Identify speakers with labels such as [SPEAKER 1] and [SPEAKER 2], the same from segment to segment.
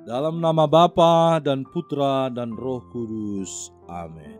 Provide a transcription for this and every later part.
[SPEAKER 1] Dalam nama Bapa dan Putra dan Roh Kudus. Amin.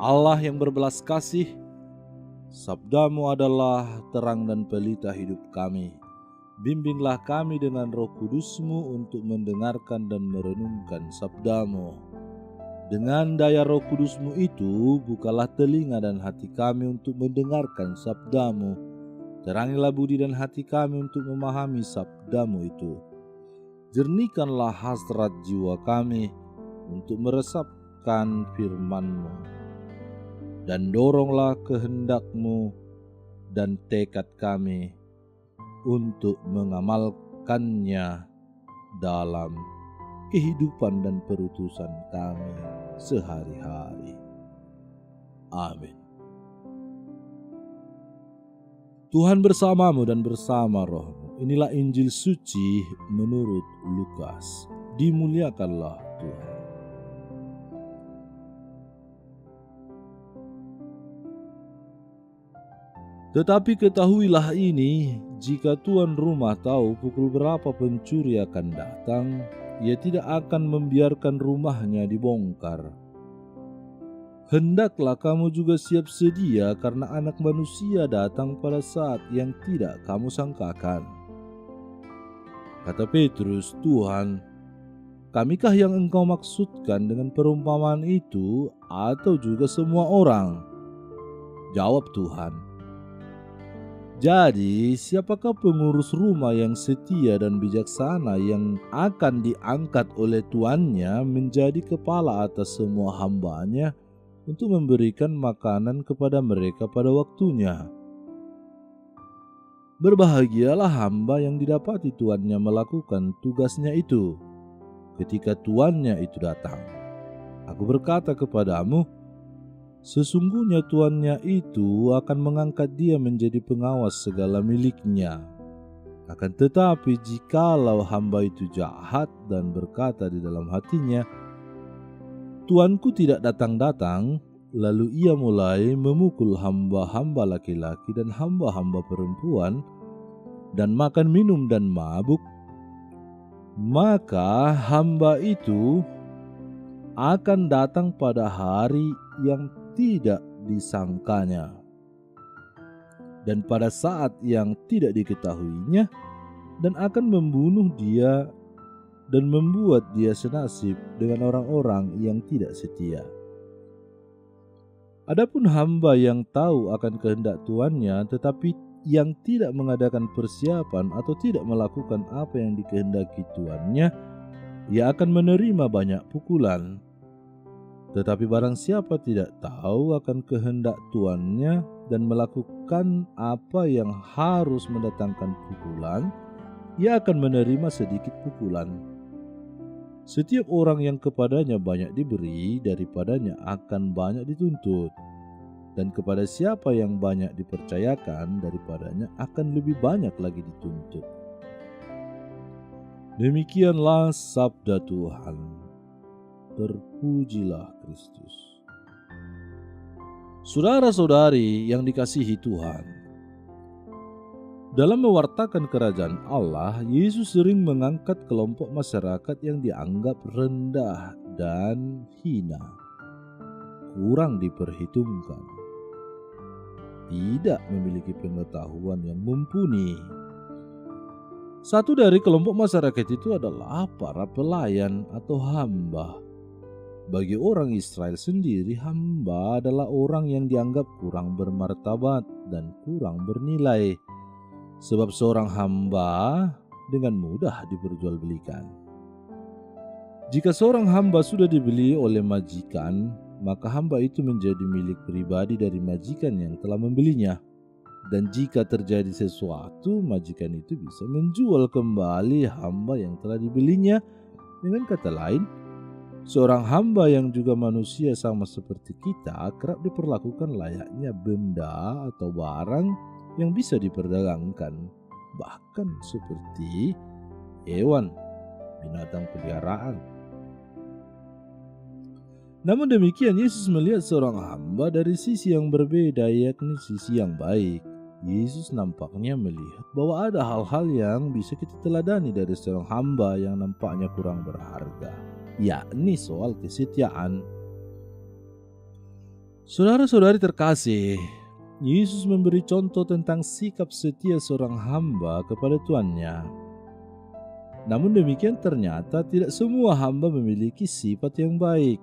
[SPEAKER 1] Allah yang berbelas kasih, sabdamu adalah terang dan pelita hidup kami. Bimbinglah kami dengan Roh Kudusmu untuk mendengarkan dan merenungkan sabdamu. Dengan daya Roh Kudusmu itu, bukalah telinga dan hati kami untuk mendengarkan sabdamu. Terangilah budi dan hati kami untuk memahami sabdamu itu. Jernihkanlah hasrat jiwa kami untuk meresapkan firman-Mu, dan doronglah kehendak-Mu dan tekad kami untuk mengamalkannya dalam kehidupan dan perutusan kami sehari-hari. Amin. Tuhan bersamamu dan bersama rohmu. Inilah Injil suci menurut Lukas. Dimuliakanlah Tuhan. Tetapi ketahuilah ini, jika tuan rumah tahu pukul berapa pencuri akan datang, ia tidak akan membiarkan rumahnya dibongkar. Hendaklah kamu juga siap sedia karena Anak Manusia datang pada saat yang tidak kamu sangkakan. Kata Petrus, Tuhan, kamikah yang Engkau maksudkan dengan perumpamaan itu atau juga semua orang? Jawab Tuhan, jadi siapakah pengurus rumah yang setia dan bijaksana yang akan diangkat oleh tuannya menjadi kepala atas semua hambanya untuk memberikan makanan kepada mereka pada waktunya? Berbahagialah hamba yang didapati tuannya melakukan tugasnya itu ketika tuannya itu datang. Aku berkata kepadamu, sesungguhnya tuannya itu akan mengangkat dia menjadi pengawas segala miliknya. Akan tetapi jikalau hamba itu jahat dan berkata di dalam hatinya, Tuanku tidak datang-datang, lalu ia mulai memukul hamba-hamba laki-laki dan hamba-hamba perempuan, dan makan minum dan mabuk, maka hamba itu akan datang pada hari yang tidak disangkanya, dan pada saat yang tidak diketahuinya, dan akan membunuh dia dan membuat dia senasib dengan orang-orang yang tidak setia. Adapun hamba yang tahu akan kehendak tuannya tetapi yang tidak mengadakan persiapan atau tidak melakukan apa yang dikehendaki tuannya, ia akan menerima banyak pukulan. Tetapi barang siapa tidak tahu akan kehendak tuannya dan melakukan apa yang harus mendatangkan pukulan, ia akan menerima sedikit pukulan. Setiap orang yang kepadanya banyak diberi, daripadanya akan banyak dituntut. Dan kepada siapa yang banyak dipercayakan, daripadanya akan lebih banyak lagi dituntut. Demikianlah sabda Tuhan. Terpujilah Kristus. Saudara-saudari yang dikasihi Tuhan, dalam mewartakan kerajaan Allah, Yesus sering mengangkat kelompok masyarakat yang dianggap rendah dan hina, kurang diperhitungkan, tidak memiliki pengetahuan yang mumpuni. Satu dari kelompok masyarakat itu adalah para pelayan atau hamba. Bagi orang Israel sendiri, hamba adalah orang yang dianggap kurang bermartabat dan kurang bernilai, sebab seorang hamba dengan mudah diperjualbelikan. Jika seorang hamba sudah dibeli oleh majikan, maka hamba itu menjadi milik pribadi dari majikan yang telah membelinya. Dan jika terjadi sesuatu, majikan itu bisa menjual kembali hamba yang telah dibelinya. Dengan kata lain, seorang hamba yang juga manusia sama seperti kita kerap diperlakukan layaknya benda atau barang yang bisa diperdagangkan, bahkan seperti hewan, binatang peliharaan. Namun demikian, Yesus melihat seorang hamba dari sisi yang berbeda, yakni sisi yang baik. Yesus nampaknya melihat bahwa ada hal-hal yang bisa kita teladani dari seorang hamba yang nampaknya kurang berharga, yakni soal kesetiaan. Saudara-saudari terkasih, Yesus memberi contoh tentang sikap setia seorang hamba kepada tuannya. Namun demikian ternyata tidak semua hamba memiliki sifat yang baik.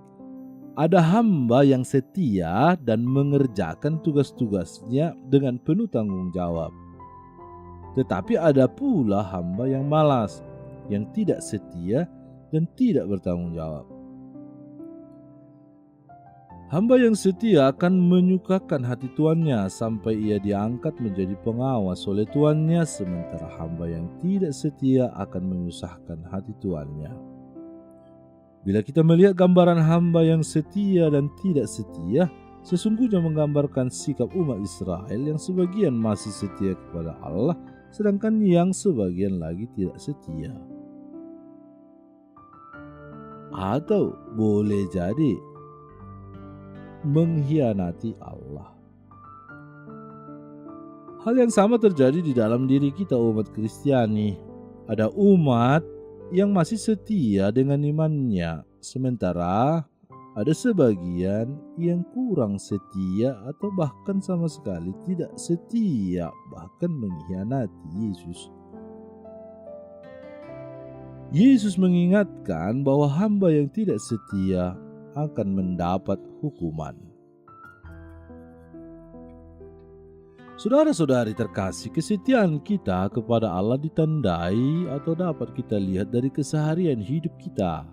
[SPEAKER 1] Ada hamba yang setia dan mengerjakan tugas-tugasnya dengan penuh tanggung jawab. Tetapi ada pula hamba yang malas, yang tidak setia dan tidak bertanggung jawab. Hamba yang setia akan menyukakan hati tuannya sampai ia diangkat menjadi pengawas oleh tuannya, sementara hamba yang tidak setia akan menyusahkan hati tuannya. Bila kita melihat gambaran hamba yang setia dan tidak setia, sesungguhnya menggambarkan sikap umat Israel yang sebagian masih setia kepada Allah, sedangkan yang sebagian lagi tidak setia. Atau boleh jadi mengkhianati Allah. Hal yang sama terjadi di dalam diri kita umat Kristiani. Ada umat yang masih setia dengan imannya, sementara ada sebagian yang kurang setia atau bahkan sama sekali tidak setia, bahkan mengkhianati Yesus. Yesus mengingatkan bahwa hamba yang tidak setia akan mendapat hukuman. Saudara-saudari terkasih, kesetiaan kita kepada Allah ditandai atau dapat kita lihat dari keseharian hidup kita.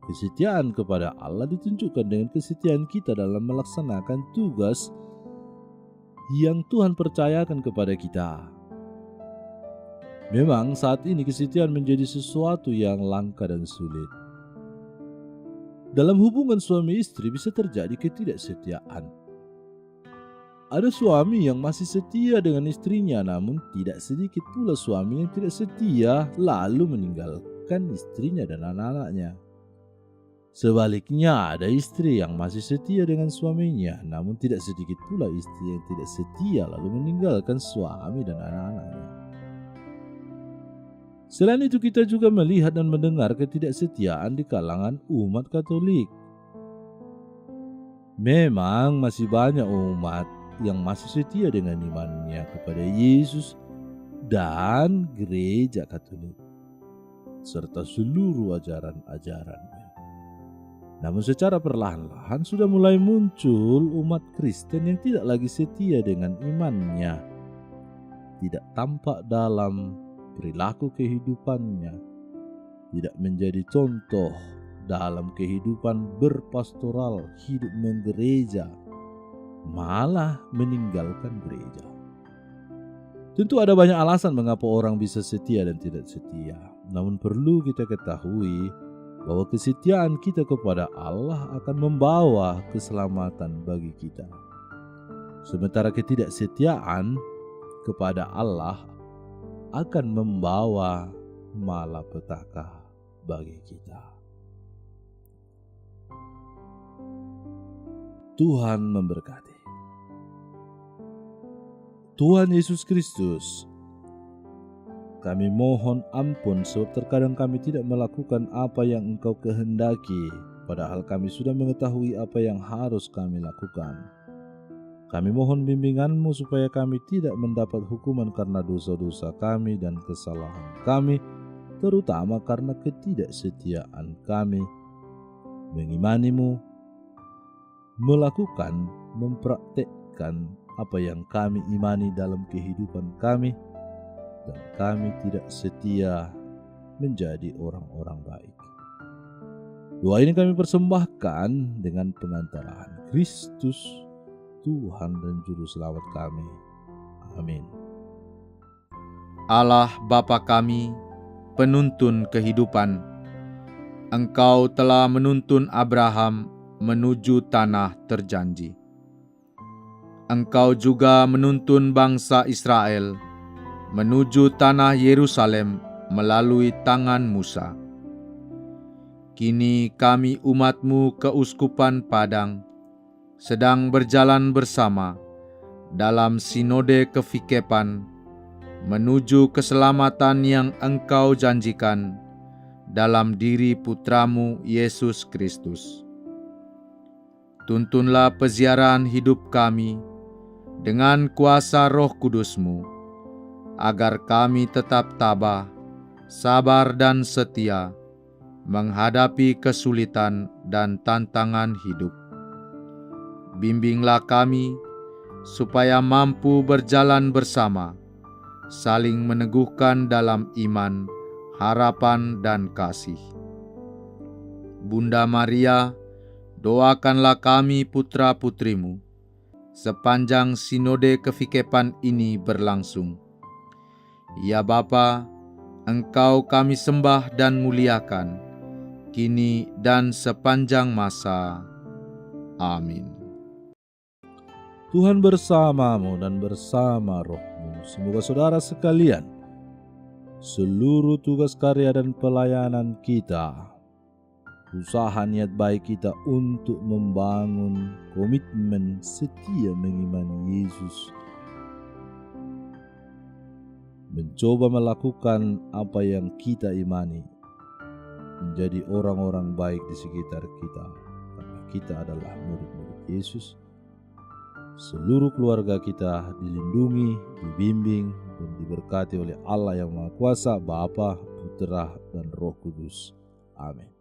[SPEAKER 1] Kesetiaan kepada Allah ditunjukkan dengan kesetiaan kita dalam melaksanakan tugas yang Tuhan percayakan kepada kita. Memang saat ini kesetiaan menjadi sesuatu yang langka dan sulit. Dalam hubungan suami istri bisa terjadi ketidaksetiaan. Ada suami yang masih setia dengan istrinya, namun tidak sedikit pula suami yang tidak setia lalu meninggalkan istrinya dan anak-anaknya. Sebaliknya, ada istri yang masih setia dengan suaminya, namun tidak sedikit pula istri yang tidak setia lalu meninggalkan suami dan anak-anaknya. Selain itu, kita juga melihat dan mendengar ketidaksetiaan di kalangan umat Katolik. Memang masih banyak umat yang masih setia dengan imannya kepada Yesus dan gereja Katolik, serta seluruh ajaran-ajarannya. Namun secara perlahan-lahan sudah mulai muncul umat Kristen yang tidak lagi setia dengan imannya, tidak tampak dalam perilaku kehidupannya, tidak menjadi contoh dalam kehidupan berpastoral, hidup menggereja, malah meninggalkan gereja. Tentu ada banyak alasan mengapa orang bisa setia dan tidak setia. Namun perlu kita ketahui bahwa kesetiaan kita kepada Allah akan membawa keselamatan bagi kita. Sementara ketidaksetiaan kepada Allah akan membawa malapetaka bagi kita. Tuhan memberkati. Tuhan Yesus Kristus, kami mohon ampun sebab terkadang kami tidak melakukan apa yang Engkau kehendaki, padahal kami sudah mengetahui apa yang harus kami lakukan. Kami mohon bimbingan-Mu supaya kami tidak mendapat hukuman karena dosa-dosa kami dan kesalahan kami, terutama karena ketidaksetiaan kami mengimani-Mu, melakukan, mempraktekkan apa yang kami imani dalam kehidupan kami, dan kami tidak setia menjadi orang-orang baik. Doa ini kami persembahkan dengan pengantaran Kristus, Tuhan dan Juru Selamat kami. Amin.
[SPEAKER 2] Allah Bapa kami, penuntun kehidupan, Engkau telah menuntun Abraham menuju tanah terjanji. Engkau juga menuntun bangsa Israel menuju tanah Yerusalem melalui tangan Musa. Kini kami umat-Mu keuskupan Padang sedang berjalan bersama dalam sinode kefikepan menuju keselamatan yang Engkau janjikan dalam diri Putramu Yesus Kristus. Tuntunlah peziarahan hidup kami dengan kuasa Roh Kudus-Mu, agar kami tetap tabah, sabar dan setia menghadapi kesulitan dan tantangan hidup. Bimbinglah kami supaya mampu berjalan bersama, saling meneguhkan dalam iman, harapan, dan kasih. Bunda Maria, doakanlah kami putra-putrimu sepanjang sinode kefikepan ini berlangsung. Ya Bapa, Engkau kami sembah dan muliakan, kini dan sepanjang masa. Amin.
[SPEAKER 1] Tuhan bersamamu dan bersama rohmu. Semoga saudara sekalian, seluruh tugas karya dan pelayanan kita, usaha niat baik kita untuk membangun komitmen setia mengimani Yesus, mencoba melakukan apa yang kita imani, menjadi orang-orang baik di sekitar kita, karena kita adalah murid-murid Yesus. Seluruh keluarga kita dilindungi, dibimbing, dan diberkati oleh Allah yang Maha Kuasa, Bapa, Putra, dan Roh Kudus. Amin.